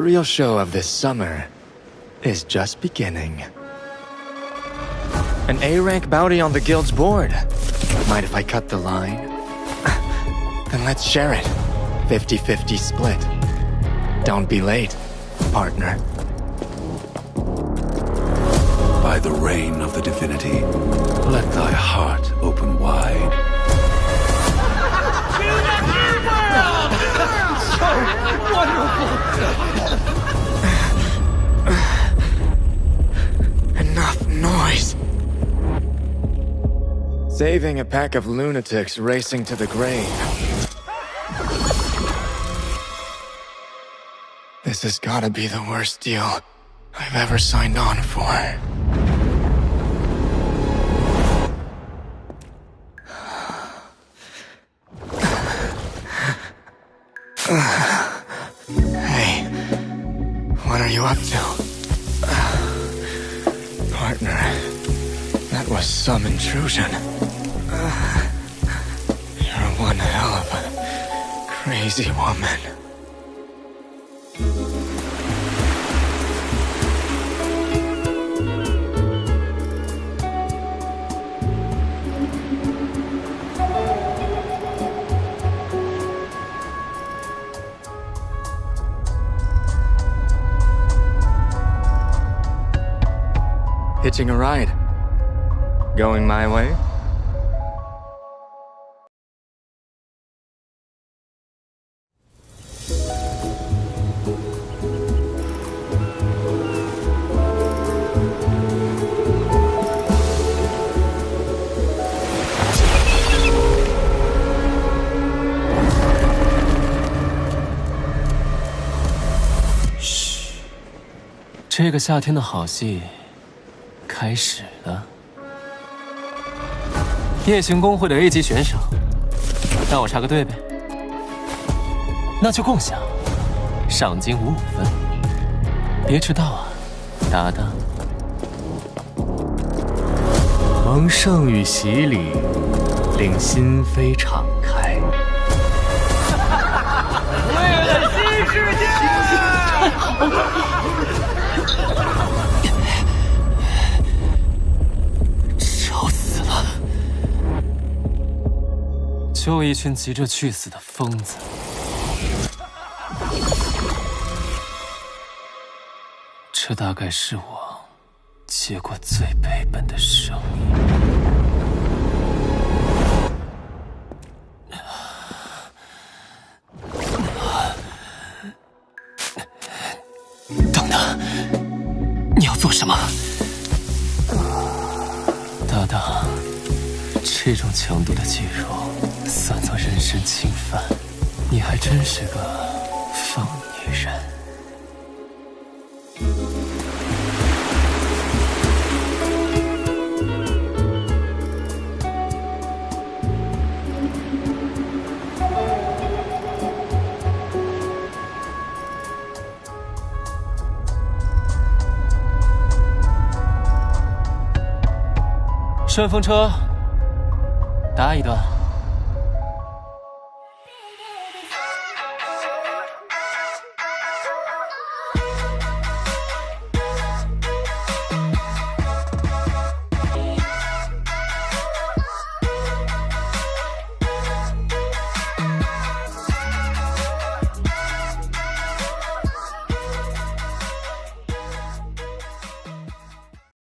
real show of this summer is just beginning. An A-rank bounty on the guild's board. Mind if I cut the line? Then let's share it. 50-50 split. Don't be late, partner. By the reign of the divinity, let thy heart open wide. So wonderful! Enough noise. Saving a pack of lunatics racing to the grave. This has gotta be the worst deal I've ever signed on for. Hey, what are you up to? Partner, that was some intrusion. You're one hell of a crazy woman. Hitching a ride. Going my way?嘘，这个夏天的好戏开始了。夜行公会的 A 级选手，让我插个队呗。那就共享，赏金55分，别迟到啊，搭档。蒙圣与洗礼，令心扉敞开。为了新世界！就一群急着去死的疯子。这大概是我接过最赔本的生意。等等，你要做什么？搭档，这种强度的介入算作人身侵犯，你还真是个疯女人。顺风车，搭一段。